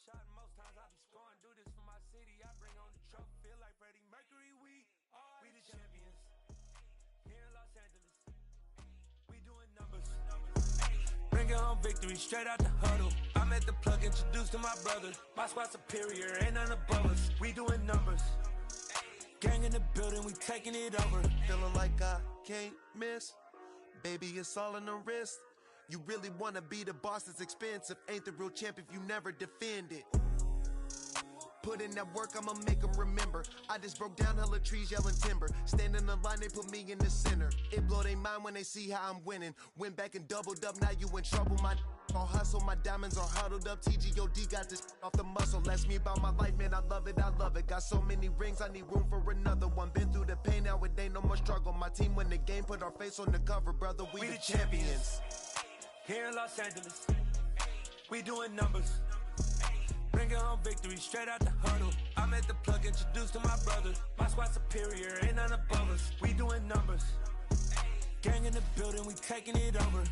shot, and most times I be scoring. Do this for my city, I bring on the trophy. Feel like Freddie Mercury, we the champions. Here in Los Angeles, we doing numbers. Bringing home victory straight out the huddle. I'm at the plug, introduced to my brother. My squad superior, ain't none above us. We doing numbers. Gang in the building, we taking it over. Feeling like I can't miss. Baby, it's all in the wrist. You really wanna be the boss, it's expensive. Ain't the real champ if you never defend it. Put in that work, I'ma make them remember. I just broke down hella trees, yelling timber. Stand in the line, they put me in the center. It blow their mind when they see how I'm winning. Went back and doubled up, now you in trouble. My all hustle, my diamonds are huddled up. TGOD got this off the muscle. Ask me about my life, man, I love it, I love it. Got so many rings, I need room for another one. Been through the pain, now it ain't no more struggle. My team win the game, put our face on the cover, brother, we the champions. Here in Los Angeles, we doing numbers. Bringing home victory straight out the huddle. I'm at the plug, introduced to my brother. My squad superior, ain't none above us. We doing numbers. Gang in the building, we taking it over.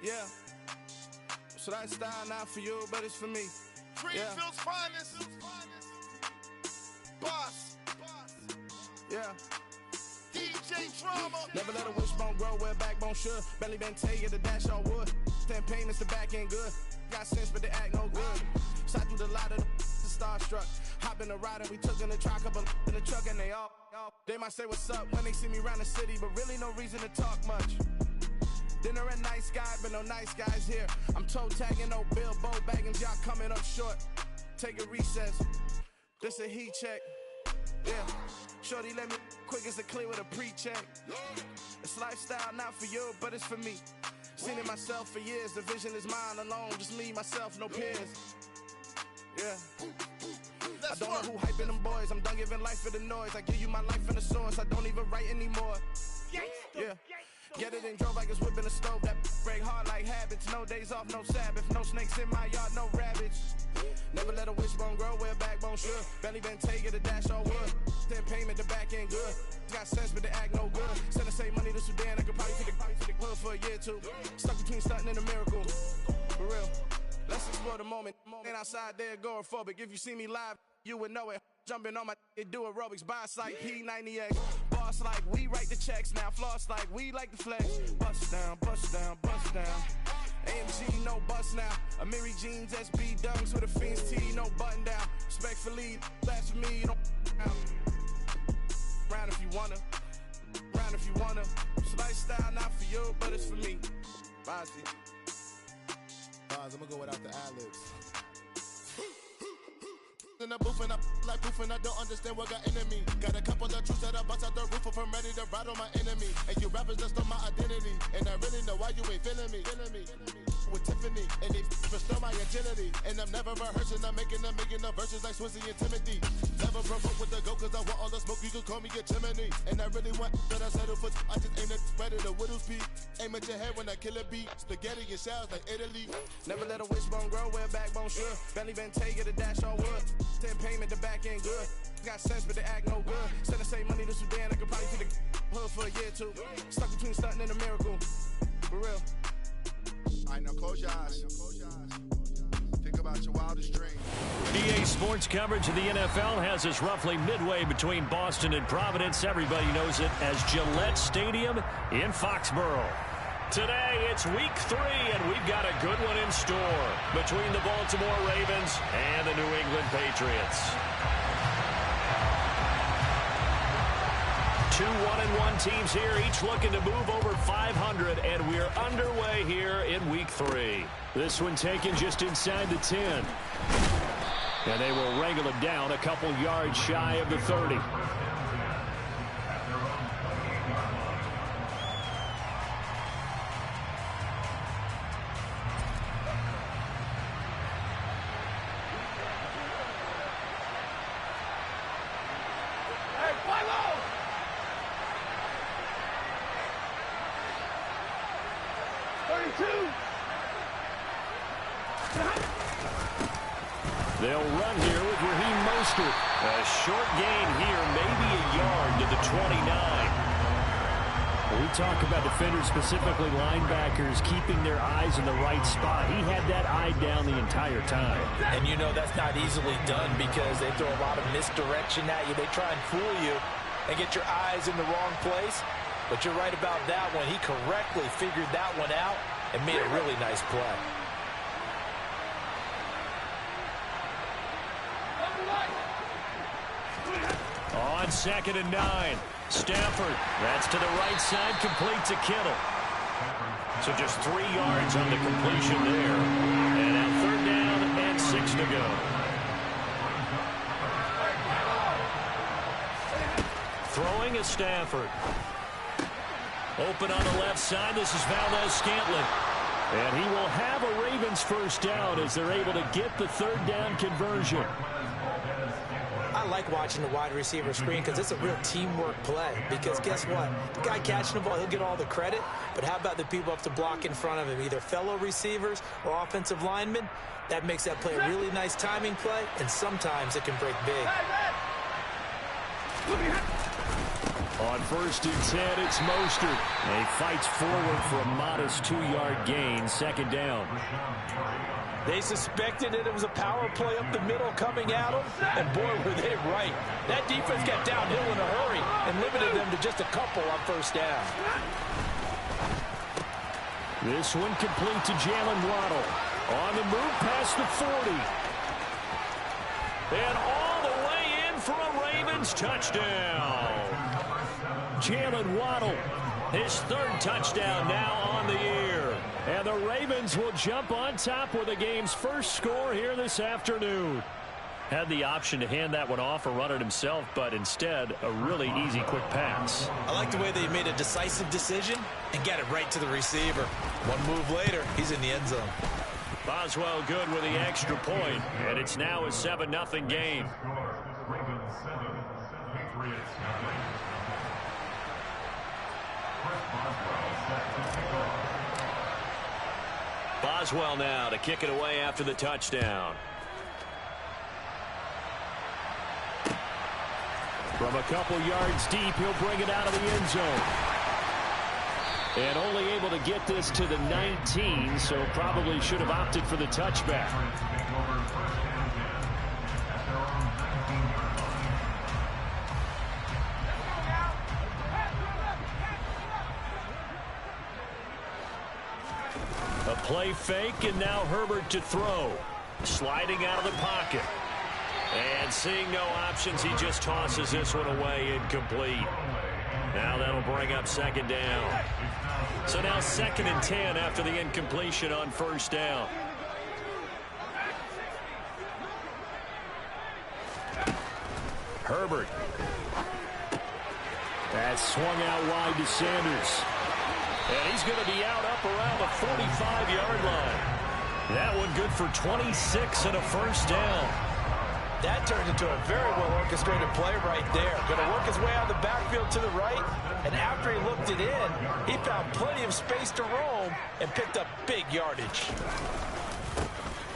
Yeah. So that style not for you, but it's for me. Greenfield's finest. Boss. Yeah. DJ Drama. Never let a wishbone grow where backbone should. Belly been taking the dash on wood. 10 payments, the back ain't good. Got sense, but they act no good. Shot through the lot of the starstruck. Hop in the ride and we took in the truck, couple in the truck and they all. They might say what's up when they see me around the city, but really no reason to talk much. Dinner at Nice Guy, but no nice guys here. I'm toe tagging, no Bilbo baggins, y'all coming up short. Take a recess, this a heat check. Yeah, shorty let me quick as a clear with a pre-check. It's lifestyle not for you, but it's for me. Seen it myself for years, the vision is mine alone. Just me, myself, no peers. Yeah. I don't know who hyping them boys. I'm done giving life for the noise. I give you my life in the source. I don't even write anymore. Yeah. Get it and drove like it's whipping a stove. That break hard like habits. No days off, no Sabbath. No snakes in my yard, no rabbits. Never let a wishbone grow where backbone should. Belly been taking the dash on wood. 10 payment, the back ain't good. Got sense, but they act no good. Send the same money to Sudan. I could probably take the hood for a year or two. Stuck between stunting and a miracle. For real. Let's explore the moment. Ain't outside there agoraphobic. If you see me live, you would know it. Jumping on my do aerobics, boss like P90X. Boss like we write the checks now. Floss like we like the flex. Bust down, bust down, bust down. AMG, no bust now. Amiri jeans, SB dunks with a Fiends tee, no button down. Respectfully, that's for me, you don't round if you wanna. Round if you wanna. It's lifestyle not for you, but it's for me. Bossy. I'm gonna go without the ad-libs. In the booth and I like proof and I don't understand what got into me. Got a couple of truths that I bust out the roof if I'm ready to ride on my enemy. And you rappers just stole my identity. And I really know why you ain't feeling me. With Tiffany, and they restore my agility. And I'm never rehearsing, I'm making a million of verses like Swizzy and Timothy. Never broke up with the go, cause I want all the smoke, you can call me a chimney. And I really want that I settle for, I just aim it ready to widow's peak. Aim at your head when I kill a beat. Spaghetti and shells like Italy. Never let a wishbone grow where backbone should. Belly been taking the dash on wood. 10 payment, the back ain't good. Got sense, but they act no good. Send the same money to Sudan, I could probably take the hood for a year or two. Stuck between stunting and a miracle. For real. I know, close your eyes. Think about your wildest dreams. EA Sports coverage of the NFL has us roughly midway between Boston and Providence. Everybody knows it as Gillette Stadium in Foxborough. Today, it's week 3, and we've got a good one in store between the Baltimore Ravens and the New England Patriots. 2 1-1 teams here, each looking to move over 500, and we're underway here in week 3. This one taken just inside the 10. And they will wrangle it down a couple yards shy of the 30. They'll run here with Raheem Mostert. A short gain here, maybe a yard to the 29. We talk about defenders, specifically linebackers, keeping their eyes in the right spot. He had that eye down the entire time. And you know that's not easily done because they throw a lot of misdirection at you. They try and fool you and get your eyes in the wrong place. But you're right about that one. He correctly figured that one out and made a really nice play. On 2nd and 9. Stafford, that's to the right side, complete to Kittle. So just 3 yards on the completion there. And now 3rd down and 6 to go. Throwing is Stafford. Open on the left side, this is Valdes-Scantling. And he will have a Ravens first down as they're able to get the 3rd down conversion. I like watching the wide receiver screen because it's a real teamwork play. Because guess what? The guy catching the ball, he'll get all the credit. But how about the people up to block in front of him, either fellow receivers or offensive linemen? That makes that play a really nice timing play, and sometimes it can break big. On 1st and 10, it's Mostert. He fights forward for a modest 2-yard gain, 2nd down. They suspected that it was a power play up the middle coming at them, and boy, were they right. That defense got downhill in a hurry and limited them to just a couple on 1st down. This one complete to Jalen Waddle. On the move past the 40. And all the way in for a Ravens touchdown. Jalen Waddle, his 3rd touchdown now on the year. And the Ravens will jump on top with the game's first score here this afternoon. Had the option to hand that one off or run it himself, but instead, a really easy, quick pass. I like the way they made a decisive decision and got it right to the receiver. One move later, he's in the end zone. Boswell good with the extra point, and it's now a 7-0 game. Boswell now to kick it away after the touchdown. From a couple yards deep, he'll bring it out of the end zone. And only able to get this to the 19, so probably should have opted for the touchback. A play fake, and now Herbert to throw. Sliding out of the pocket. And seeing no options, he just tosses this one away, incomplete. Now that'll bring up 2nd down. So now 2nd and 10 after the incompletion on 1st down. Herbert. That's swung out wide to Sanders. And he's going to be out up around the 45-yard line. That one good for 26 and a first down. That turned into a very well-orchestrated play right there. Going to work his way out of the backfield to the right, and after he looked it in, he found plenty of space to roam and picked up big yardage.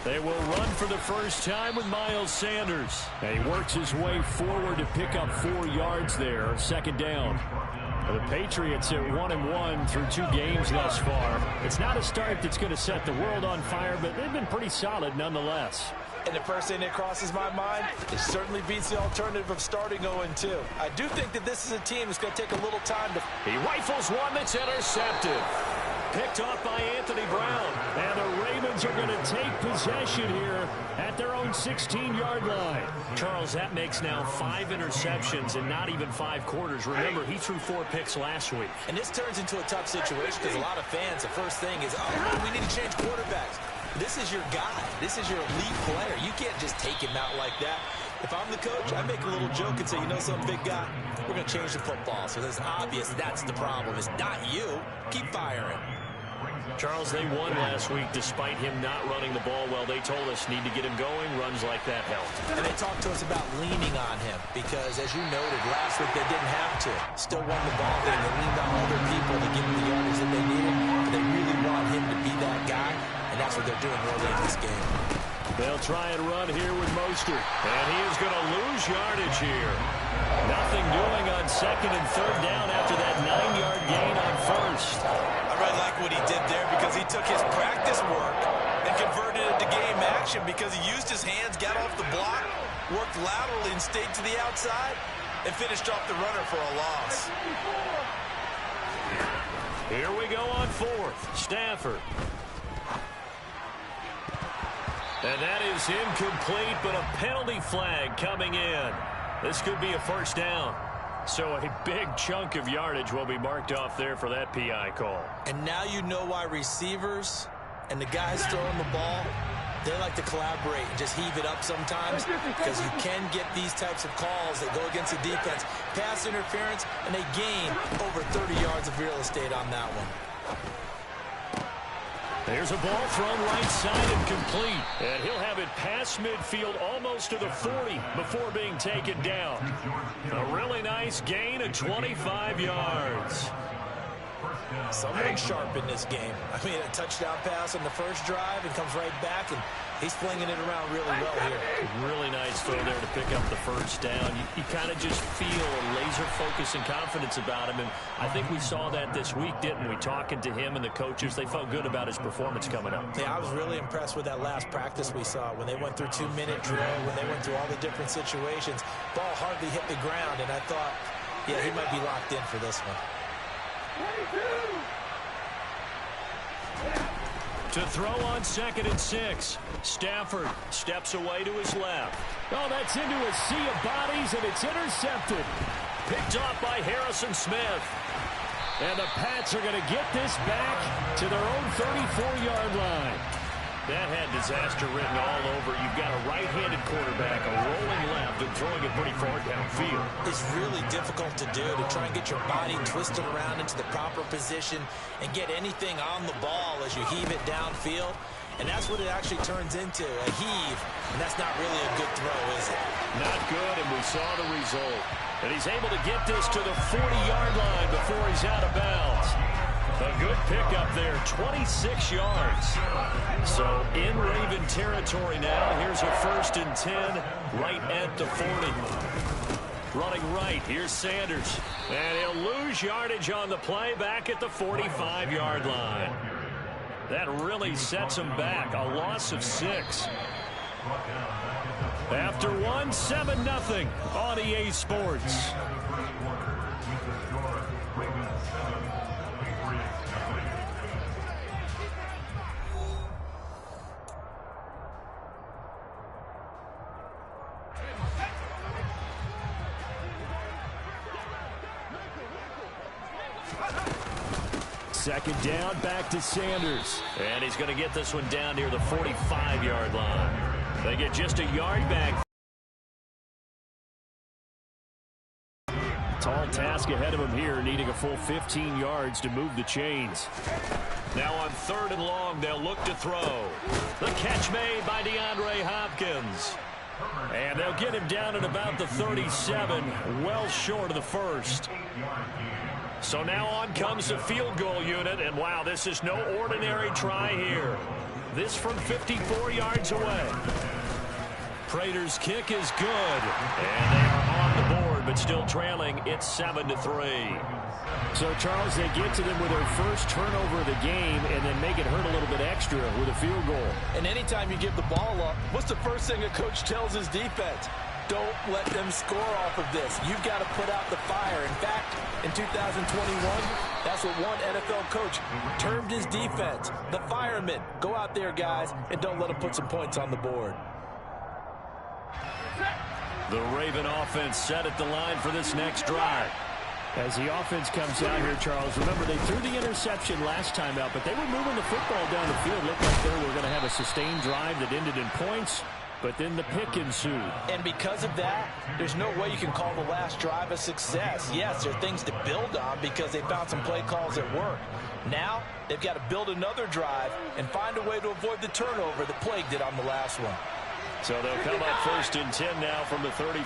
They will run for the first time with Miles Sanders. And he works his way forward to pick up 4 yards there, 2nd down. The Patriots at 1-1 through 2 games thus far. It's not a start that's going to set the world on fire, but they've been pretty solid nonetheless. And the first thing that crosses my mind, it certainly beats the alternative of starting 0-2. I do think that this is a team that's going to take a little time to... He rifles one that's intercepted. Picked off by Anthony Brown. And the Ravens are going to take possession here at their own 16-yard line. Charles, that makes now 5 interceptions in not even 5 quarters. Remember, he threw 4 picks last week. And this turns into a tough situation because a lot of fans, the first thing is, oh, man, we need to change quarterbacks. This is your guy. This is your elite player. You can't just take him out like that. If I'm the coach, I make a little joke and say, you know something, big guy? We're going to change the football. So it's obvious that's the problem. It's not you. Keep firing. Charles, they won last week despite him not running the ball well. They told us need to get him going. Runs like that help. And they talked to us about leaning on him because, as you noted, last week they didn't have to. Still won the ball game. They leaned on other people to give them the yardage that they needed. But they really want him to this game. They'll try and run here with Mostert. And he is going to lose yardage here. Nothing doing on second and third down after that 9-yard gain on first. I really like what he did there because he took his practice work and converted it to game action because he used his hands, got off the block, worked laterally and stayed to the outside, and finished off the runner for a loss. Here we go on fourth. Stafford. And that is incomplete, but a penalty flag coming in. This could be a first down. So a big chunk of yardage will be marked off there for that PI call. And now you know why receivers and the guys throwing the ball, they like to collaborate and just heave it up sometimes because you can get these types of calls that go against the defense. Pass interference, and they gain over 30 yards of real estate on that one. There's a ball thrown right side and complete. And he'll have it past midfield almost to the 40 before being taken down. A really nice gain of 25 yards. Someone sharp in this game. I mean, a touchdown pass on the first drive and comes right back, and he's flinging it around really well here. Really nice throw there to pick up the first down. You kind of just feel a laser focus and confidence about him, and I think we saw that this week, didn't we? Talking to him and the coaches, they felt good about his performance coming up. Yeah, I was really impressed with that last practice we saw when they went through 2-minute drill, when they went through all the different situations. Ball hardly hit the ground, and I thought, yeah, he might be locked in for this one. To throw on 2nd and 6. Stafford steps away to his left. Oh, that's into a sea of bodies, and it's intercepted. Picked off by Harrison Smith. And the Pats are going to get this back to their own 34-yard line. That had disaster written all over. You've got a right-handed quarterback, a rolling left, and throwing it pretty far downfield. It's really difficult to do, to try and get your body twisted around into the proper position and get anything on the ball as you heave it downfield. And that's what it actually turns into, a heave. And that's not really a good throw, is it? Not good, and we saw the result. And he's able to get this to the 40-yard line before he's out of bounds. A good pickup there, 26 yards. So in Raven territory now. Here's a 1st and 10 right at the 40. Running right, here's Sanders. And he'll lose yardage on the play back at the 45-yard line. That really sets him back, a loss of 6. After 1, 7-0 on EA Sports. Second down, back to Sanders. And he's going to get this one down near the 45-yard line. They get just a yard back. Tall task ahead of him here, needing a full 15 yards to move the chains. Now on 3rd and long, they'll look to throw. The catch made by DeAndre Hopkins. And they'll get him down at about the 37, well short of the first. So now on comes the field goal unit, and wow, this is no ordinary try here. This from 54 yards away. Prater's kick is good, and they are on the board, but still trailing. It's 7-3. So, Charles, they get to them with their first turnover of the game and then make it hurt a little bit extra with a field goal. And anytime you give the ball up, what's the first thing a coach tells his defense? Don't let them score off of this. You've got to put out the fire. In fact, in 2021, that's what one NFL coach termed his defense. The firemen. Go out there, guys, and don't let them put some points on the board. The Raven offense set at the line for this next drive. As the offense comes out here, Charles, remember they threw the interception last time out, but they were moving the football down the field. Looked like they were going to have a sustained drive that ended in points. But then the pick ensued. And because of that, there's no way you can call the last drive a success. Yes, there are things to build on because they found some play calls that work. Now, they've got to build another drive and find a way to avoid the turnover that plagued it on the last one. So they'll come up 1st and 10 now from the 33.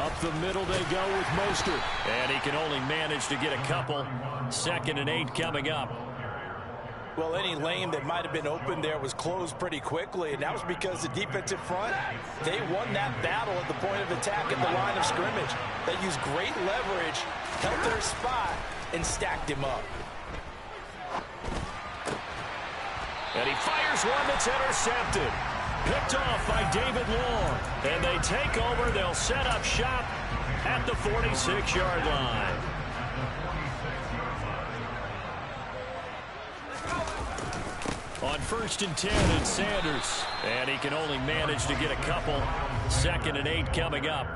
Up the middle they go with Mostert. And he can only manage to get a couple. 2nd and 8 coming up. Well, any lane that might have been open there was closed pretty quickly, and that was because the defensive front, they won that battle at the point of attack at the line of scrimmage. They used great leverage, held their spot, and stacked him up. And he fires one that's intercepted. Picked off by David Long. And they take over. They'll set up shop at the 46-yard line. On 1st and 10, it's Sanders. And he can only manage to get a couple. 2nd and 8 coming up.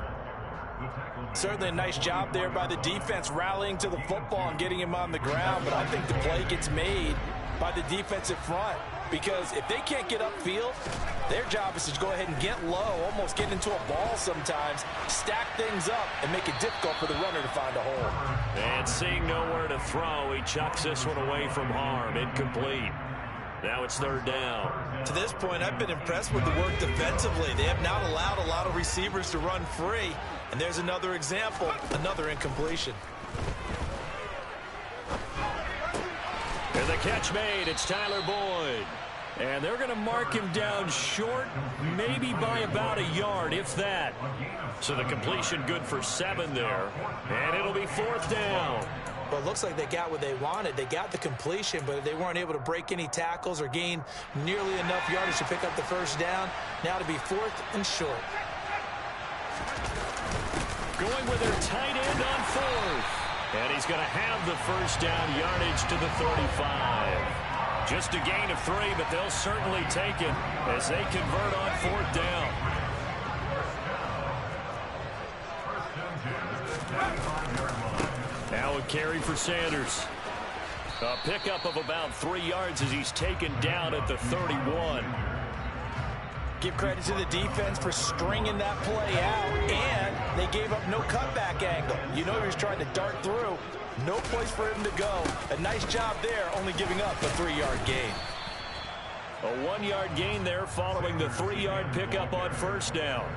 Certainly a nice job there by the defense rallying to the football and getting him on the ground. But I think the play gets made by the defensive front. Because if they can't get upfield, their job is to go ahead and get low, almost get into a ball sometimes, stack things up, and make it difficult for the runner to find a hole. And seeing nowhere to throw, he chucks this one away from harm. Incomplete. Now it's 3rd down. To this point, I've been impressed with the work defensively. They have not allowed a lot of receivers to run free. And there's another example, another incompletion. And the catch made, it's Tyler Boyd. And they're going to mark him down short, maybe by about a yard, if that. So the completion good for 7 there. And it'll be 4th down. Well, it looks like they got what they wanted. They got the completion, but they weren't able to break any tackles or gain nearly enough yardage to pick up the 1st down. Now to be 4th and short. Going with their tight end on 4th. And he's going to have the 1st down yardage to the 35. Just a gain of 3, but they'll certainly take it as they convert on 4th down. Now a carry for Sanders. A pickup of about 3 yards as he's taken down at the 31. Give credit to the defense for stringing that play out, and they gave up no cutback angle. You know he was trying to dart through. No place for him to go. A nice job there, only giving up a 3-yard gain. A 1-yard gain there following the 3-yard pickup on 1st down.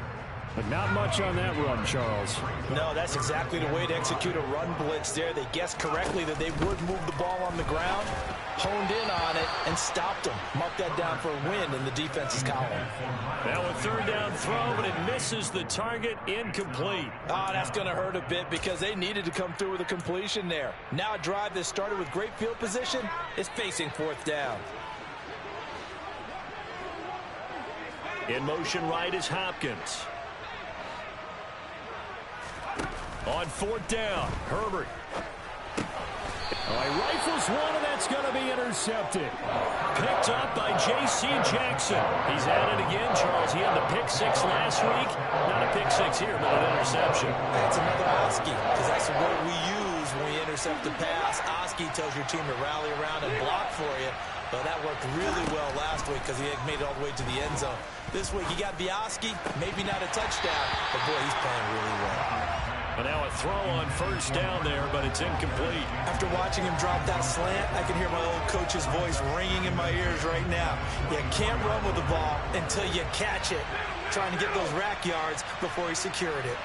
But not much on that run, Charles. No, that's exactly the way to execute a run blitz there. They guessed correctly that they would move the ball on the ground, honed in on it, and stopped them. Mark that down for a win in the defense's column. Now a 3rd down throw, but it misses the target, incomplete. Oh, that's going to hurt a bit because they needed to come through with a completion there. Now a drive that started with great field position is facing 4th down. In motion right is Hopkins. On 4th down, Herbert. Rifles one, and that's going to be intercepted. Picked up by J.C. Jackson. He's at it again, Charles. He had the pick 6 last week. Not a pick 6 here, but an interception. That's another Oski, because that's the word we use when we intercept the pass. Oski tells your team to rally around and block for you. But that worked really well last week because he made it all the way to the end zone. This week he got the Oski, maybe not a touchdown, but boy, he's playing really well. And now a throw on 1st down there, but it's incomplete. After watching him drop that slant, I can hear my old coach's voice ringing in my ears right now. You can't run with the ball until you catch it. Trying to get those rack yards before he secured it.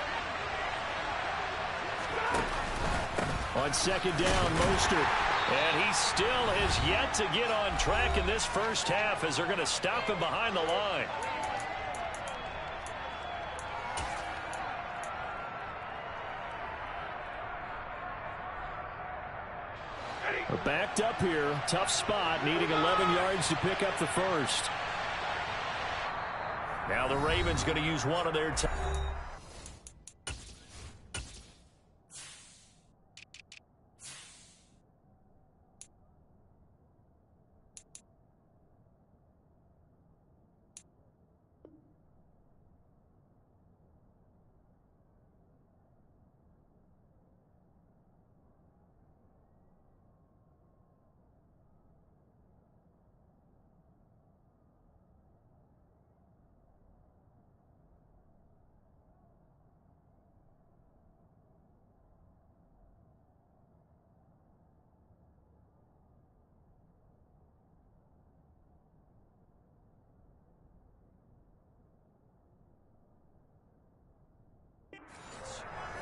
On 2nd down, Mostert. And he still has yet to get on track in this 1st half as they're going to stop him behind the line. Backed up here, tough spot, needing 11 yards to pick up the 1st. Now the Ravens going to use one of their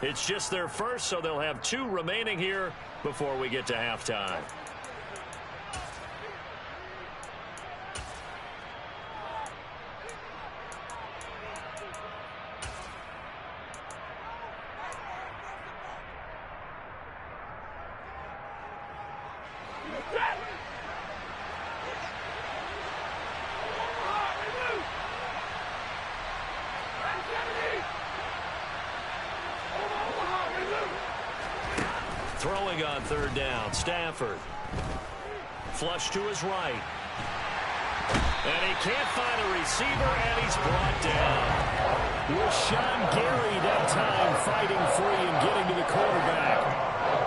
It's just their first, so they'll have 2 remaining here before we get to halftime. Throwing on third down, Stafford. Flush to his right. And he can't find a receiver, and he's brought down. Rashawn Gary that time fighting free and getting to the quarterback.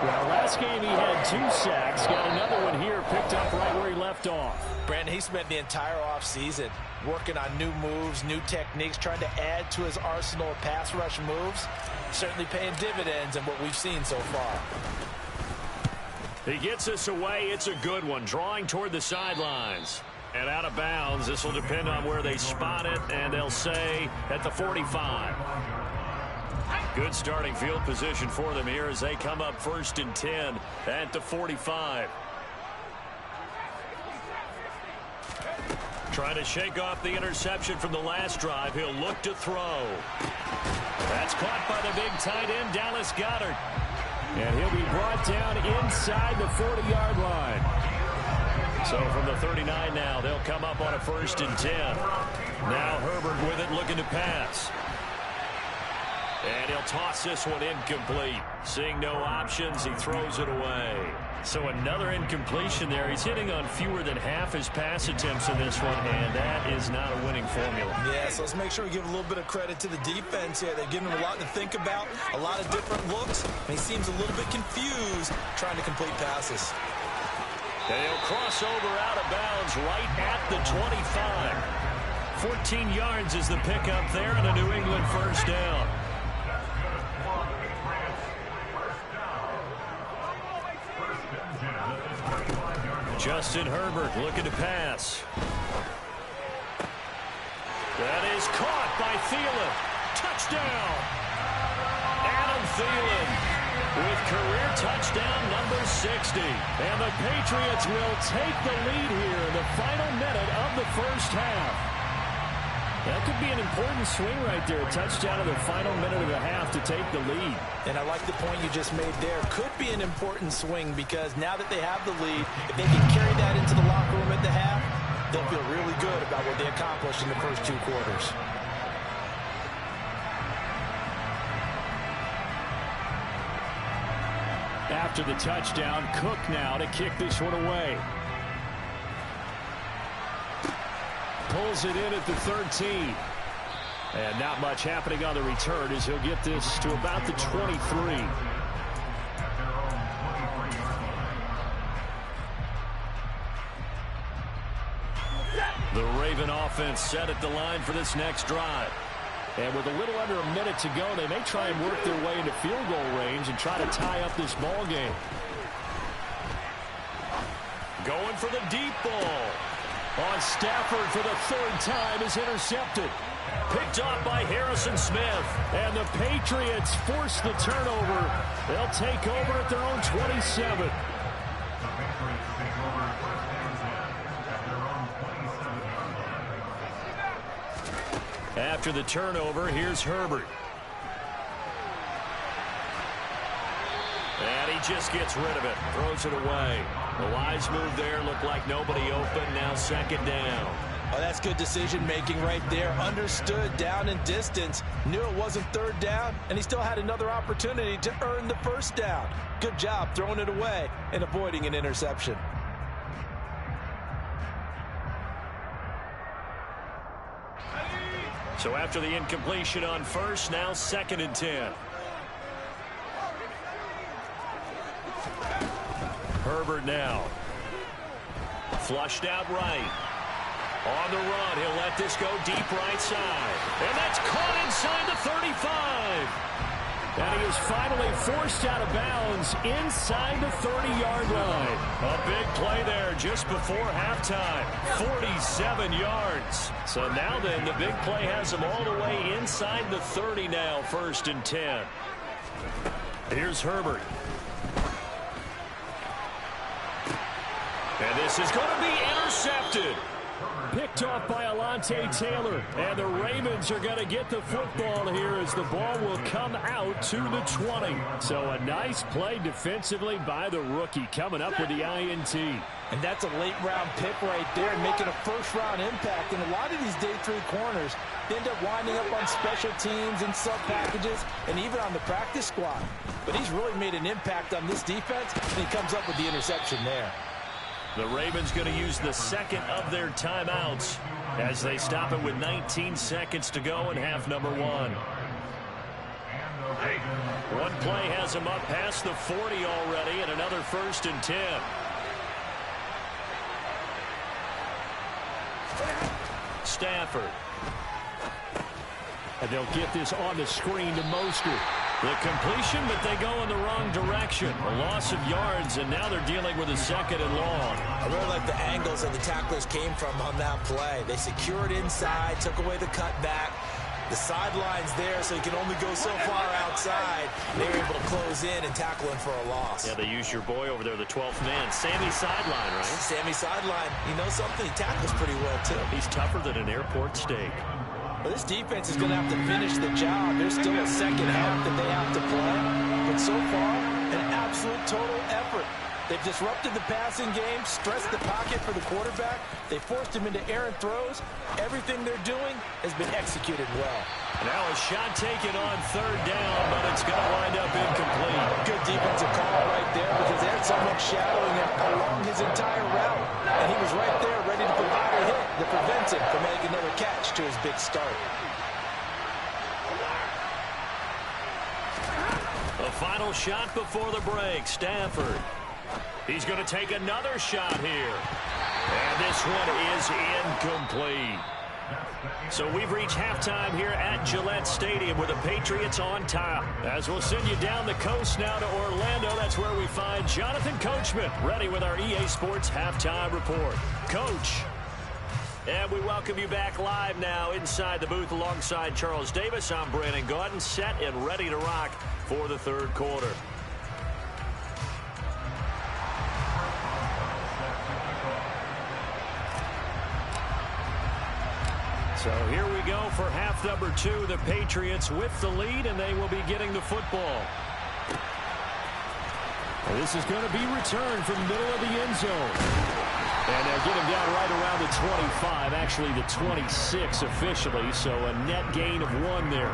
Well, last game he had 2 sacks. Got another one here, picked up right where he left off. Brandon, he spent the entire offseason working on new moves, new techniques, trying to add to his arsenal of pass rush moves. Certainly paying dividends in what we've seen so far. He gets this away. It's a good one. Drawing toward the sidelines. And out of bounds. This will depend on where they spot it, and they'll say at the 45. Good starting field position for them here as they come up 1st and 10 at the 45. Trying to shake off the interception from the last drive. He'll look to throw. That's caught by the big tight end, Dallas Goedert. And he'll be brought down inside the 40-yard line. So from the 39 now, they'll come up on a 1st and 10. Now Herbert with it, looking to pass. And he'll toss this one incomplete. Seeing no options, he throws it away. So another incompletion there. He's hitting on fewer than half his pass attempts in this one, and that is not a winning formula. Yeah, so let's make sure we give a little bit of credit to the defense here. They've given him a lot to think about, a lot of different looks, and he seems a little bit confused trying to complete passes. And he'll cross over out of bounds right at the 25. 14 yards is the pickup there, and a New England 1st down. Justin Herbert looking to pass. That is caught by Thielen. Touchdown! Adam Thielen with career touchdown number 60. And the Patriots will take the lead here in the final minute of the 1st half. That could be an important swing right there. A touchdown in the final minute of the half to take the lead. And I like the point you just made there. Could be an important swing because now that they have the lead, if they can carry that into the locker room at the half, they'll feel really good about what they accomplished in the first 2 quarters. After the touchdown, Cook now to kick this one away. Pulls it in at the 13. And not much happening on the return as he'll get this to about the 23. The Raven offense set at the line for this next drive. And with a little under a minute to go, they may try and work their way into field goal range and try to tie up this ball game. Going for the deep ball. On Stafford for the 3rd time is intercepted. Picked off by Harrison Smith. And the Patriots force the turnover. They'll take over at their own 27. After the turnover, here's Herbert. And he just gets rid of it. Throws it away. The wise move there. Looked like nobody open. Now 2nd down. Oh, that's good decision-making right there. Understood down and distance. Knew it wasn't 3rd down, and he still had another opportunity to earn the 1st down. Good job throwing it away and avoiding an interception. So after the incompletion on 1st, now 2nd and 10. Herbert now. Flushed out right. On the run, he'll let this go deep right side. And that's caught inside the 35. And he is finally forced out of bounds inside the 30-yard line. A big play there just before halftime. 47 yards. So now then, the big play has him all the way inside the 30 now, 1st and 10. Here's Herbert. And this is going to be intercepted. Picked off by Alontae Taylor. And the Ravens are going to get the football here as the ball will come out to the 20. So a nice play defensively by the rookie coming up with the INT. And that's a late-round pick right there, making a first-round impact. And a lot of these day 3 corners end up winding up on special teams and sub-packages and even on the practice squad. But he's really made an impact on this defense, and he comes up with the interception there. The Ravens going to use the second of their timeouts as they stop it with 19 seconds to go in half number 1. One play has him up past the 40 already, and another 1st and 10. Stafford. And they'll get this on the screen to Mostert. The completion, but they go in the wrong direction. A loss of yards, and now they're dealing with a 2nd and long. I really like the angles that the tacklers came from on that play. They secured inside, took away the cutback. The sideline's there, so he can only go so far outside. They were able to close in and tackle him for a loss. Yeah, they used your boy over there, the 12th man. Sammy Sideline, right? Sammy Sideline. You know something? He tackles pretty well, too. He's tougher than an airport steak. Well, this defense is going to have to finish the job. There's still a second half that they have to play. But so far, an absolute total effort. They've disrupted the passing game, stressed the pocket for the quarterback. They forced him into errant throws. Everything they're doing has been executed well. Now a shot taken on 3rd down, but it's going to wind up incomplete. Good defensive call right there because they had someone shadowing him along his entire route. And he was right there ready to provide a hit that prevents him from making another catch to his big start. The final shot before the break, Stafford. He's going to take another shot here. And this one is incomplete. So we've reached halftime here at Gillette Stadium with the Patriots on top. As we'll send you down the coast now to Orlando, that's where we find Jonathan Coachman ready with our EA Sports Halftime Report. Coach. And we welcome you back live now inside the booth alongside Charles Davis. I'm Brandon Gaudin, set and ready to rock for the 3rd quarter. So here we go for half number 2. The Patriots with the lead, and they will be getting the football. Well, this is going to be returned from the middle of the end zone. And they'll get him down right around the 25, actually the 26 officially, so a net gain of 1 there.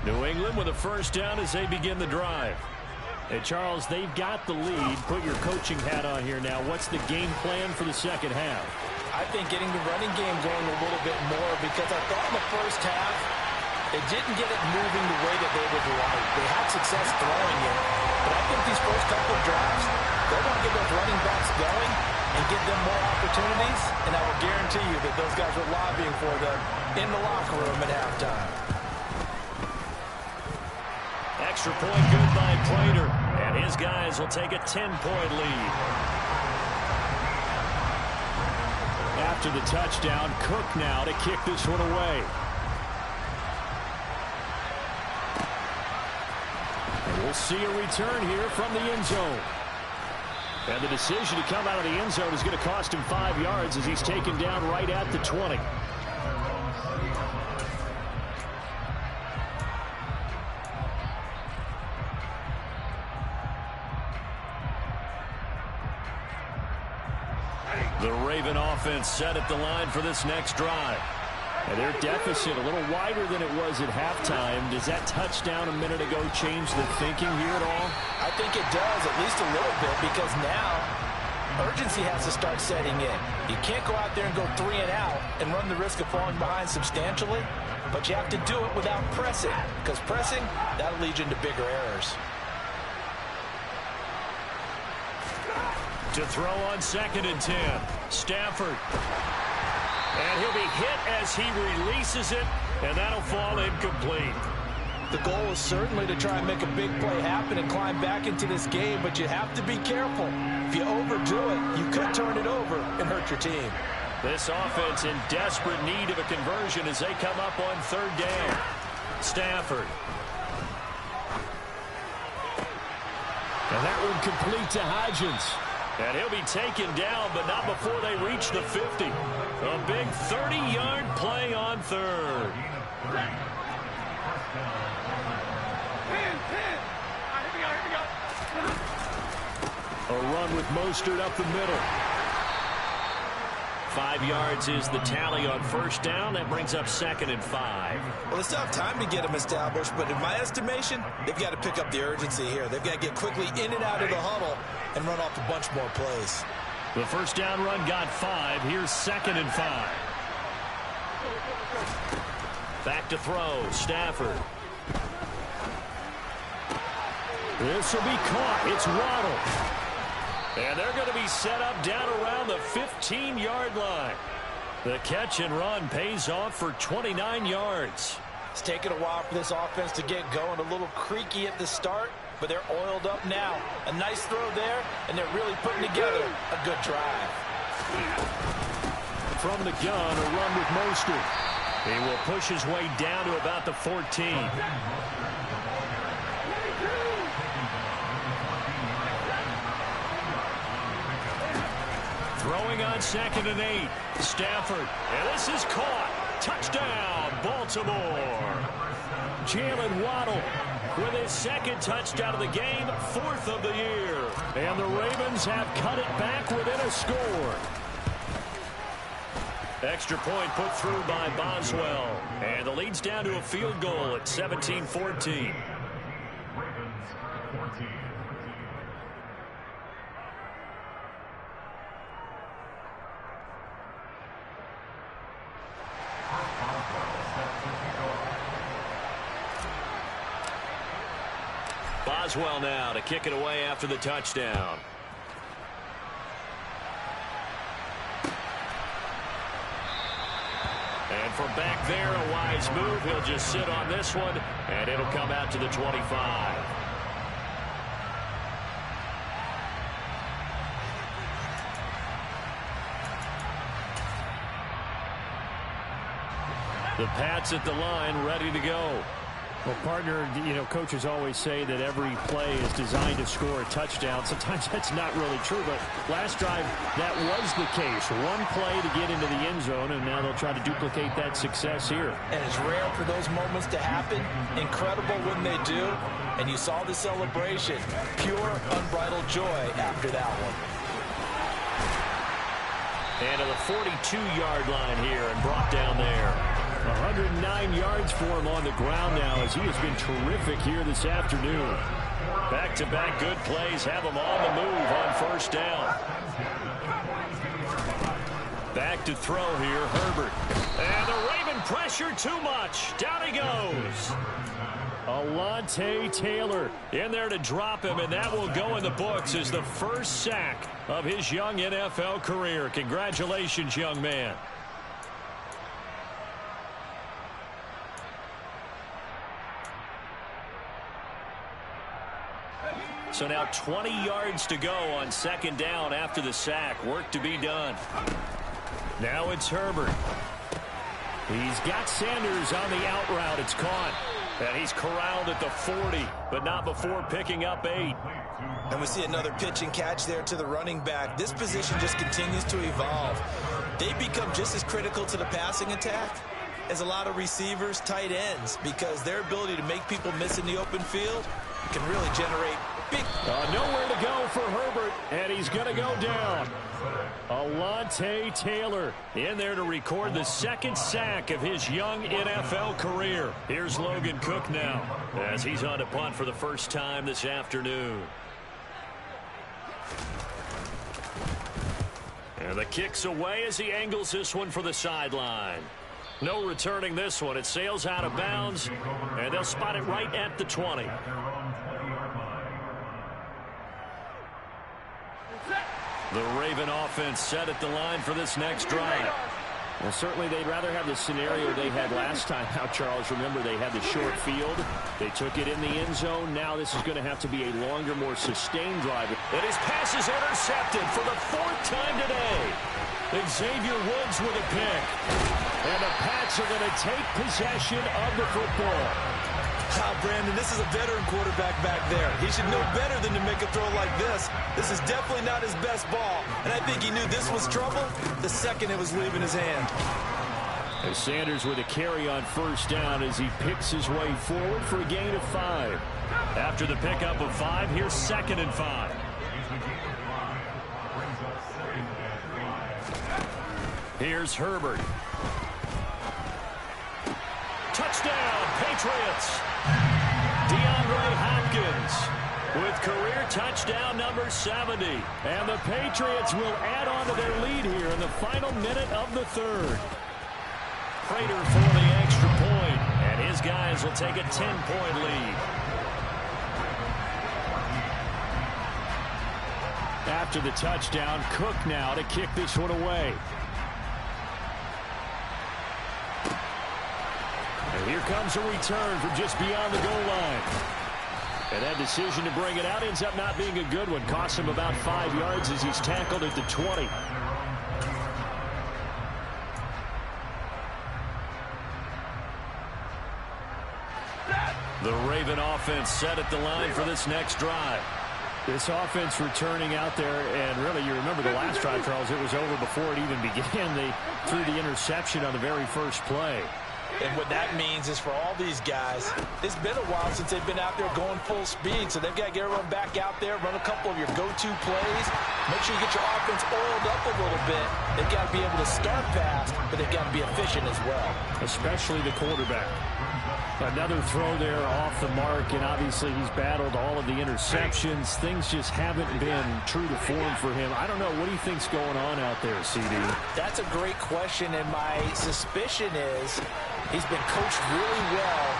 New England with a 1st down as they begin the drive. Hey, Charles, they've got the lead. Put your coaching hat on here now. What's the game plan for the 2nd half? I think getting the running game going a little bit more because I thought in the 1st half they didn't get it moving the way that they would like. They had success throwing it, but I think these first couple of drives, they're going to get those running backs going and give them more opportunities, and I will guarantee you that those guys were lobbying for them in the locker room at halftime. Extra point good by Prater, and his guys will take a 10-point lead. After the touchdown, Cook now to kick this one away. And we'll see a return here from the end zone. And the decision to come out of the end zone is going to cost him 5 yards as he's taken down right at the 20. The Raven offense set at the line for this next drive. And their deficit a little wider than it was at halftime. Does that touchdown a minute ago change the thinking here at all? I think it does, at least a little bit, because now urgency has to start setting in. You can't go out there and go 3 and out and run the risk of falling behind substantially, but you have to do it without pressing, because pressing, that'll lead you into bigger errors. To throw on 2nd and 10. Stafford. And he'll be hit as he releases it, and that'll fall incomplete. The goal is certainly to try and make a big play happen and climb back into this game, but you have to be careful. If you overdo it, you could turn it over and hurt your team. This offense in desperate need of a conversion as they come up on third down. Stafford. And that one complete to Hodgins. And he'll be taken down, but not before they reach the 50. A big 30-yard play on third. A run with Mostert up the middle. 5 yards is the tally on first down. That brings up 2nd and 5. Well, they still have time to get them established, but in my estimation, they've got to pick up the urgency here. They've got to get quickly in and out of the huddle and run off a bunch more plays. The first down run got 5. Here's 2nd and 5. Back to throw. Stafford. This will be caught. It's Waddle. And they're going to be set up down around the 15-yard line. The catch and run pays off for 29 yards. It's taken a while for this offense to get going. A little creaky at the start, but they're oiled up now. A nice throw there, and they're really putting together a good drive. From the gun, a run with Mostert. He will push his way down to about the 14. Throwing on 2nd and 8. Stafford. And this is caught. Touchdown, Baltimore. Jalen Waddle with his 2nd touchdown of the game, 4th of the year. And the Ravens have cut it back within a score. Extra point put through by Boswell. And the lead's down to a field goal at 17-14. Boswell now to kick it away after the touchdown. And from back there, a wise move. He'll just sit on this one, and it'll come out to the 25. The Pats at the line, ready to go. Well, partner, you know, coaches always say that every play is designed to score a touchdown. Sometimes that's not really true, but last drive, that was the case. One play to get into the end zone, and now they'll try to duplicate that success here. And it's rare for those moments to happen. Incredible when they do. And you saw the celebration. Pure, unbridled joy after that one. And to the 42-yard line here and brought down there. 109 yards for him on the ground now as he has been terrific here this afternoon. Back-to-back good plays have him on the move on first down. Back to throw here, Herbert. And the Raven pressure too much. Down he goes. Alontae Taylor in there to drop him, and that will go in the books as the first sack of his young NFL career. Congratulations, young man. So now 20 yards to go on second down after the sack. Work to be done. Now it's Herbert. He's got Sanders on the out route. It's caught. And he's corralled at the 40, but not before picking up 8. And we see another pitch and catch there to the running back. This position just continues to evolve. They become just as critical to the passing attack as a lot of receivers, tight ends, because their ability to make people miss in the open field can really generate big. Nowhere to go for Herbert, and he's going to go down. Alontae Taylor in there to record the second sack of his young NFL career. Here's Logan Cook now as he's on to punt for the first time this afternoon. And the kick's away as he angles this one for the sideline. No returning this one. It sails out of bounds, and they'll spot it right at the 20. The Raven offense set at the line for this next drive. Well, certainly they'd rather have the scenario they had last time out, Charles. Remember, they had the short field. They took it in the end zone. Now this is going to have to be a longer, more sustained drive. And his pass is intercepted for the 4th time today. Xavier Woods with a pick. And the Pats are going to take possession of the football. Brandon, this is a veteran quarterback back there. He should know better than to make a throw like this. This is definitely not his best ball. And I think he knew this was trouble the second it was leaving his hand. And Sanders with a carry on first down as he picks his way forward for a gain of 5. After the pickup of 5, here's 2nd and 5. Here's Herbert. Touchdown, Patriots. DeAndre Hopkins with career touchdown number 70. And the Patriots will add on to their lead here in the final minute of the 3rd. Prater for the extra point, and his guys will take a 10-point lead. After the touchdown, Cook now to kick this one away. And here comes a return from just beyond the goal line. And that decision to bring it out ends up not being a good one. Costs him about 5 yards as he's tackled at the 20. The Raven offense set at the line for this next drive. This offense returning out there, and really, you remember the last drive, Charles, it was over before it even began. They threw the interception on the very first play. And what that means is for all these guys, it's been a while since they've been out there going full speed, so they've got to get everyone back out there, run a couple of your go-to plays, make sure you get your offense oiled up a little bit. They've got to be able to start fast, but they've got to be efficient as well. Especially the quarterback. Another throw there off the mark, and obviously he's battled all of the interceptions. Things just haven't been true to form for him. I don't know. What do you think's going on out there, CD? That's a great question, and my suspicion is he's been coached really well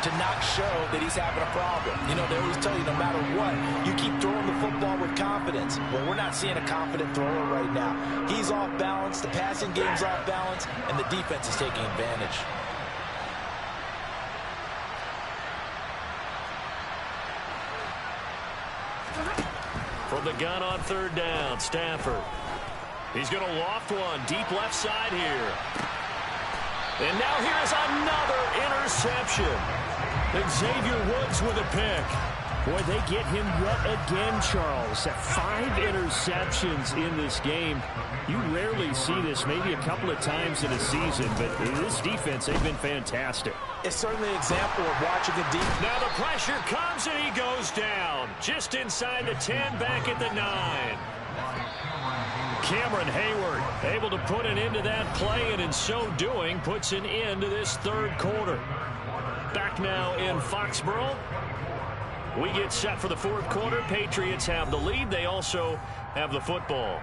to not show that he's having a problem. You know, they always tell you no matter what, you keep throwing the football with confidence. Well, we're not seeing a confident thrower right now. He's off balance, the passing game's off balance, and the defense is taking advantage. From the gun on 3rd down, Stafford. He's going to loft one deep left side here. And now here's another interception. Xavier Woods with a pick. Boy, they get him yet again, Charles. 5 interceptions in this game. You rarely see this, maybe a couple of times in a season, but this defense, they've been fantastic. It's certainly an example of watching a defense. Now the pressure comes and he goes down. Just inside the 10, back at the 9. Cameron Hayward able to put an end to that play, and in so doing puts an end to this 3rd quarter. Back now in Foxborough. We get set for the 4th quarter. Patriots have the lead. They also have the football.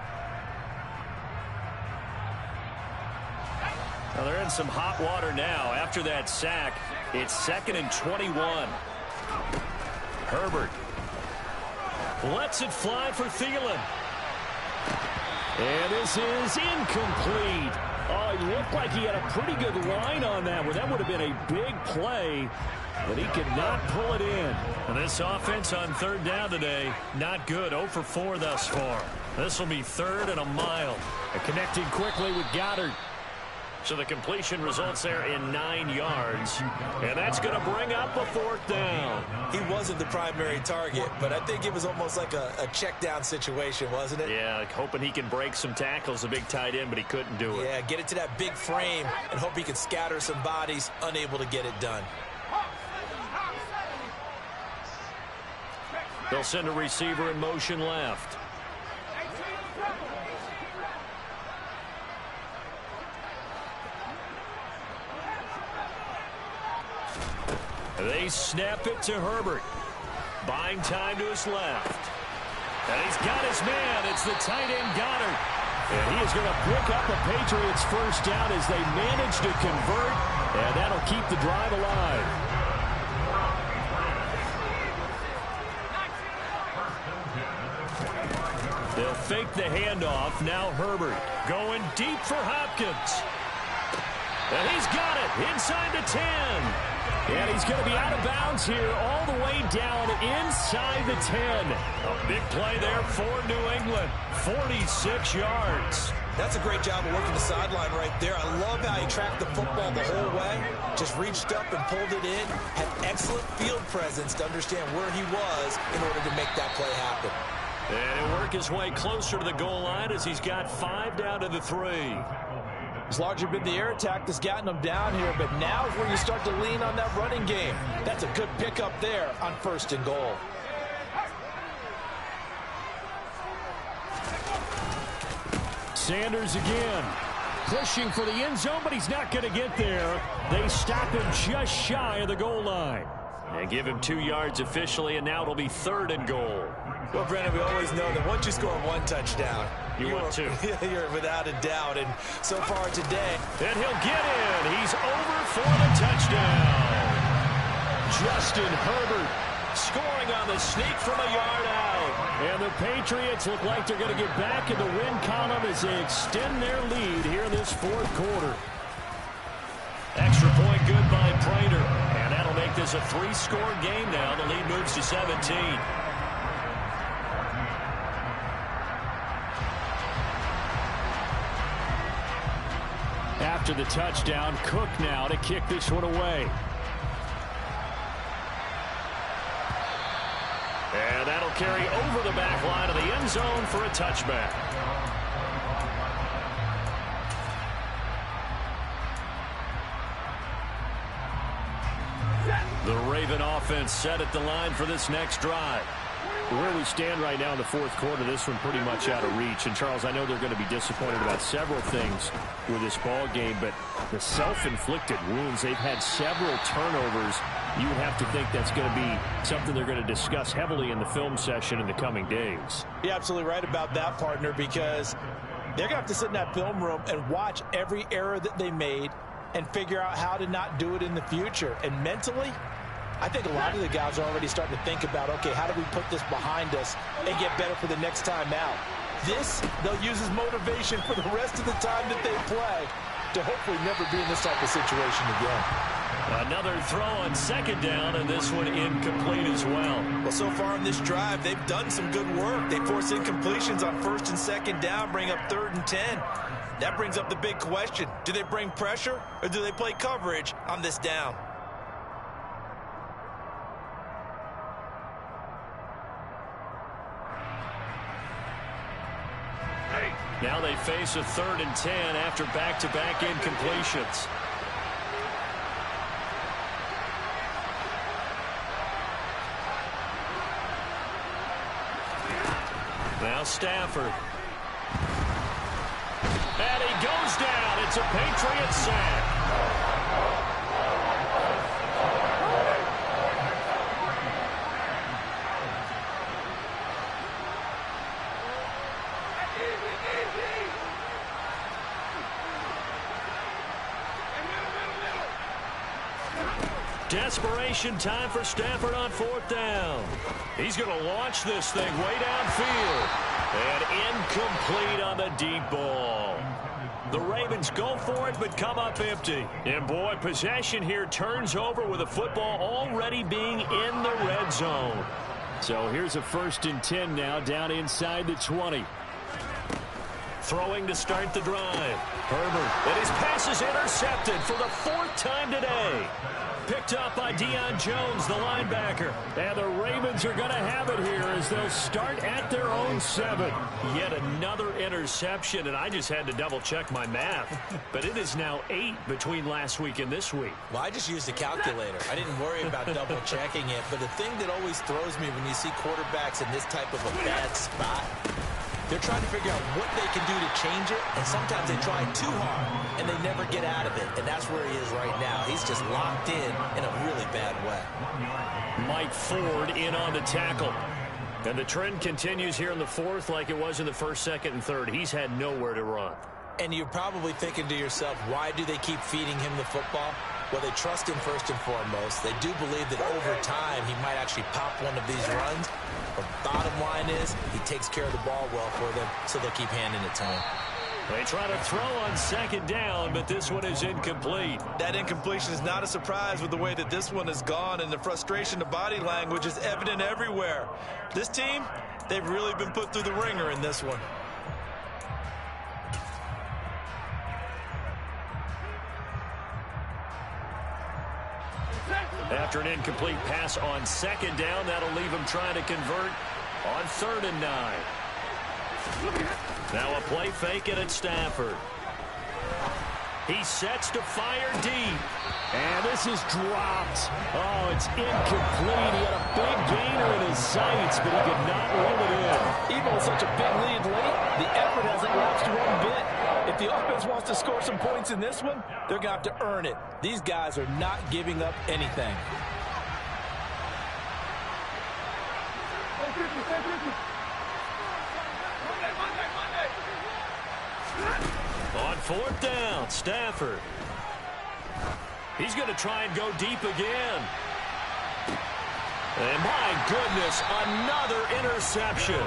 Now they're in some hot water now. After that sack, it's 2nd and 21. Herbert lets it fly for Thielen. And this is incomplete. Oh, he looked like he had a pretty good line on that one. That would have been a big play, but he could not pull it in. And this offense on 3rd down today, not good. 0 for 4 thus far. This will be 3rd and a mile. And connecting quickly with Goddard. So the completion results there in 9 yards. And that's going to bring up a 4th down. He wasn't the primary target, but I think it was almost like a check down situation, wasn't it? Yeah, like hoping he can break some tackles, a big tight end, but he couldn't do it. Yeah, get it to that big frame and hope he can scatter some bodies, unable to get it done. They'll send a receiver in motion left. They snap it to Herbert. Buying time to his left. And he's got his man. It's the tight end Goddard. And he is going to pick up a Patriots 1st down as they manage to convert. And that'll keep the drive alive. They'll fake the handoff. Now Herbert going deep for Hopkins. And he's got it inside the 10. And he's going to be out of bounds here all the way down inside the 10. A big play there for New England. 46 yards. That's a great job of working the sideline right there. I love how he tracked the football the whole way. Just reached up and pulled it in. Had excellent field presence to understand where he was in order to make that play happen. And he'll work his way closer to the goal line as he's got 5 down to the 3. It's largely been the air attack that's gotten them down here, but now is where you start to lean on that running game. That's a good pickup there on 1st and goal. Sanders again, pushing for the end zone, but he's not going to get there. They stop him just shy of the goal line. And give him 2 yards officially, and now it'll be 3rd and goal. Well, Brennan, we always know that once you score 1 touchdown, you want 2. You're without a doubt. And so far today. And he'll get in. He's over for the touchdown. Justin Herbert scoring on the sneak from a yard out. And the Patriots look like they're going to get back in the win column as they extend their lead here in this 4th quarter. Extra point good by Prater. And that'll make this a 3-score game now. The lead moves to 17. After the touchdown, Cook now to kick this one away. And that'll carry over the back line of the end zone for a touchback. The Raven offense set at the line for this next drive. Where we stand right now in the 4th quarter, this one pretty much out of reach. And, Charles, I know they're going to be disappointed about several things with this ball game, but the self-inflicted wounds, they've had several turnovers. You have to think that's going to be something they're going to discuss heavily in the film session in the coming days. You're absolutely right about that, partner, because they're going to have to sit in that film room and watch every error that they made and figure out how to not do it in the future. And mentally, I think a lot of the guys are already starting to think about, okay, how do we put this behind us and get better for the next time out? This, they'll use as motivation for the rest of the time that they play to hopefully never be in this type of situation again. Another throw on 2nd down, and this one incomplete as well. Well, so far on this drive, they've done some good work. They force incompletions on 1st and 2nd down, bring up 3rd and 10. That brings up the big question. Do they bring pressure, or do they play coverage on this down? Now they face a 3rd and 10 after back-to-back incompletions. Now Stafford. And he goes down. It's a Patriot sack. Desperation time for Stafford on 4th down. He's going to launch this thing way downfield. And incomplete on the deep ball. The Ravens go for it, but come up empty. And, boy, possession here turns over with the football already being in the red zone. So here's a 1st and 10 now down inside the 20. Throwing to start the drive. Herbert. And his pass is intercepted for the 4th time today. Picked up by Deion Jones, the linebacker. And the Ravens are going to have it here as they'll start at their own 7. Yet another interception, and I just had to double-check my math. But it is now 8 between last week and this week. Well, I just used a calculator. I didn't worry about double-checking it. But the thing that always throws me when you see quarterbacks in this type of a bad spot, they're trying to figure out what they can do to change it, and sometimes they try too hard, and they never get out of it. And that's where he is right now. He's just locked in a really bad way. Mike Ford in on the tackle. And the trend continues here in the 4th like it was in the 1st, 2nd, and 3rd. He's had nowhere to run. And you're probably thinking to yourself, why do they keep feeding him the football? Well, they trust him first and foremost. They do believe that over time he might actually pop one of these runs. But bottom line is he takes care of the ball well for them, so they'll keep handing it to him. They try to throw on second down, but this one is incomplete. That incompletion is not a surprise with the way that this one has gone, and the frustration, the body language is evident everywhere. This team, they've really been put through the ringer in this one. After an incomplete pass on second down, that'll leave him trying to convert on 3rd and 9. Now a play fake it at Stafford. He sets to fire deep. And this is dropped. Oh, it's incomplete. He had a big gainer in his sights, but he could not reel it in. Even with such a big lead late, the effort hasn't lapsed one bit. If the offense wants to score some points in this one, they're going to have to earn it. These guys are not giving up anything. On 4th down, Stafford. He's going to try and go deep again. And my goodness, another interception.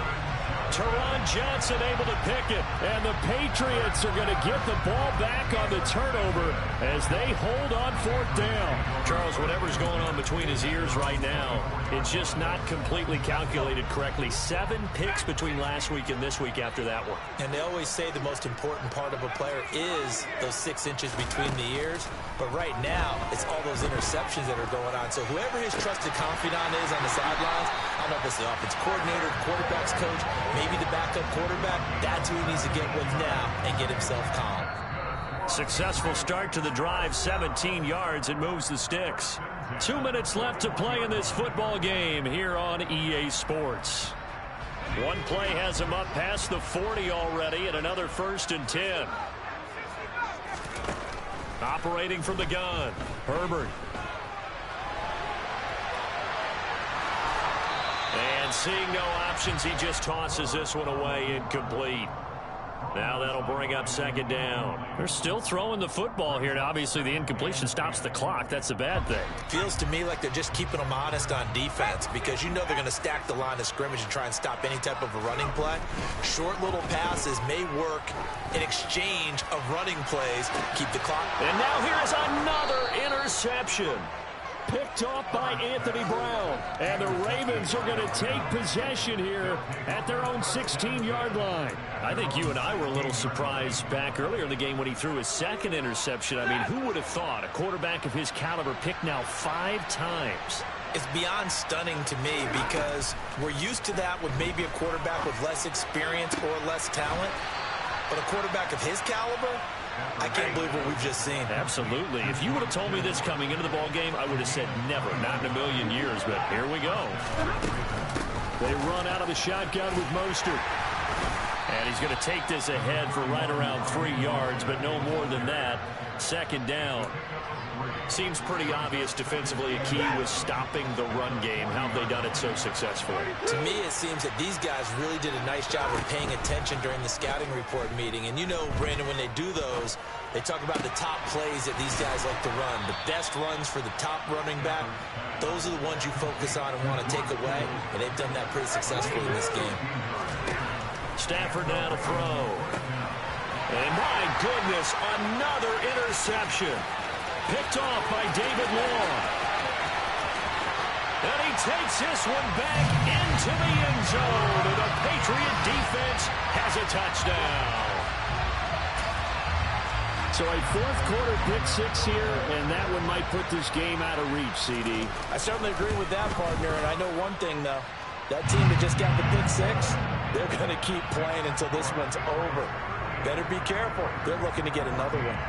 Teron Johnson able to pick it. And the Patriots are going to get the ball back on the turnover as they hold on 4th down. Charles, whatever's going on between his ears right now, it's just not completely calculated correctly. 7 picks between last week and this week after that one. And they always say the most important part of a player is those 6 inches between the ears. But right now, it's all those interceptions that are going on. So whoever his trusted confidant is on the sidelines, I don't know if it's the offense coordinator, the quarterback's coach, maybe the backup quarterback, that's who he needs to get with now and get himself calm. Successful start to the drive, 17 yards, and moves the sticks. 2 minutes left to play in this football game here on EA Sports. One play has him up past the 40 already, and another 1st and 10. Operating from the gun, Herbert. And seeing no options, he just tosses this one away, incomplete. Now that'll bring up 2nd down. They're still throwing the football here. Now, obviously, the incompletion stops the clock. That's a bad thing. Feels to me like they're just keeping them honest on defense because you know they're going to stack the line of scrimmage and try and stop any type of a running play. Short little passes may work in exchange of running plays. Keep the clock. And now here is another interception. Picked off by Anthony Brown. And the Ravens are going to take possession here at their own 16-yard line. I think you and I were a little surprised back earlier in the game when he threw his 2nd interception. I mean, who would have thought a quarterback of his caliber picked now 5 times? It's beyond stunning to me because we're used to that with maybe a quarterback with less experience or less talent. But a quarterback of his caliber, I can't believe what we've just seen. Absolutely. If you would have told me this coming into the ball game, I would have said never, not in a million years, but here we go. They run out of the shotgun with Mostert. And he's going to take this ahead for right around 3 yards, but no more than that. 2nd down. Seems pretty obvious defensively a key was stopping the run game. How have they done it so successfully? To me, it seems that these guys really did a nice job of paying attention during the scouting report meeting. And you know, Brandon, when they do those, they talk about the top plays that these guys like to run. The best runs for the top running back, those are the ones you focus on and want to take away. And they've done that pretty successfully in this game. Stafford now to throw. And my goodness, another interception. Picked off by David Long. And he takes this one back into the end zone. And the Patriot defense has a touchdown. So a 4th quarter pick 6 here, and that one might put this game out of reach, CD. I certainly agree with that, partner. And I know one thing, though. That team that just got the pick 6, they're going to keep playing until this one's over. Better be careful. They're looking to get another one.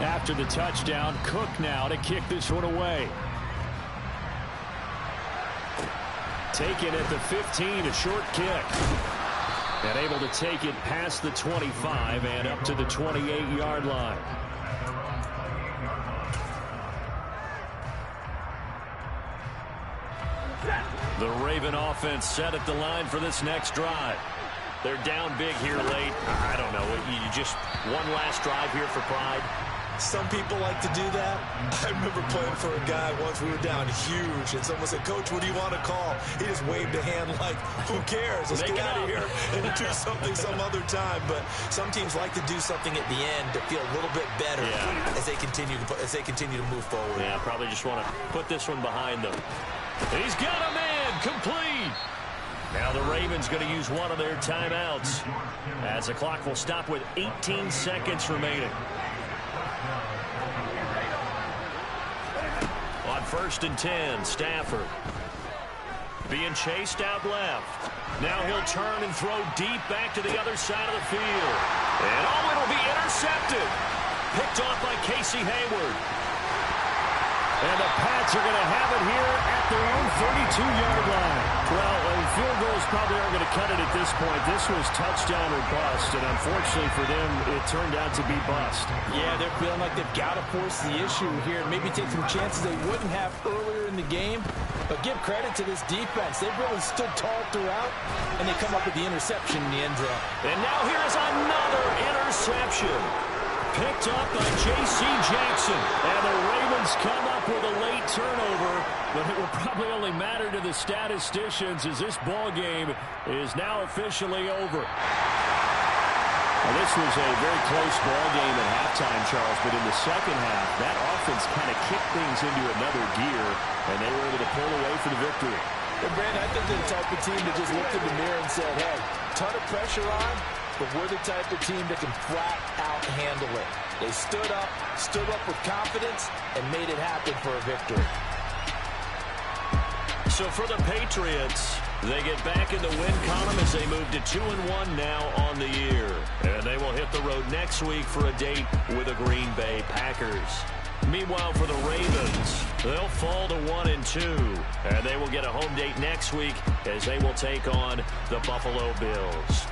After the touchdown, Cook now to kick this one away. Taken at the 15, a short kick. And able to take it past the 25 and up to the 28-yard line. The Raven offense set at the line for this next drive. They're down big here late. I don't know. You just one last drive here for pride. Some people like to do that. I remember playing for a guy once. We were down huge, and someone said, "Coach, what do you want to call?" He just waved a hand like, "Who cares? Let's get out of here and do something some other time." But some teams like to do something at the end to feel a little bit better as they continue to move forward. Yeah, probably just want to put this one behind them. He's got a man complete. Now the Ravens going to use one of their timeouts as the clock will stop with 18 seconds remaining. On 1st and 10, Stafford being chased out left. Now he'll turn and throw deep back to the other side of the field. And it'll be intercepted. Picked off by Casey Hayward. And the Pats are going to have it here at their own 32-yard line. Well, field goals probably aren't going to cut it at this point. This was touchdown or bust, and unfortunately for them, it turned out to be bust. Yeah, they're feeling like they've got to force the issue here and maybe take some chances they wouldn't have earlier in the game. But give credit to this defense. They've really stood tall throughout, and they come up with the interception in the end zone. And now here is another interception. Picked up by J.C. Jackson. And the Ravens come up with a late turnover, but it will probably only matter to the statisticians as this ball game is now officially over. Now, this was a very close ball game at halftime, Charles, but in the second half, that offense kind of kicked things into another gear, and they were able to pull away for the victory. And Brandon, I think they're the type of team that just looked in the mirror and said, hey, ton of pressure on, but we're the type of team that can flat out handle it. They stood up with confidence, and made it happen for a victory. So for the Patriots, they get back in the win column as they move to 2-1 now on the year. And they will hit the road next week for a date with the Green Bay Packers. Meanwhile, for the Ravens, they'll fall to 1-2, and they will get a home date next week as they will take on the Buffalo Bills.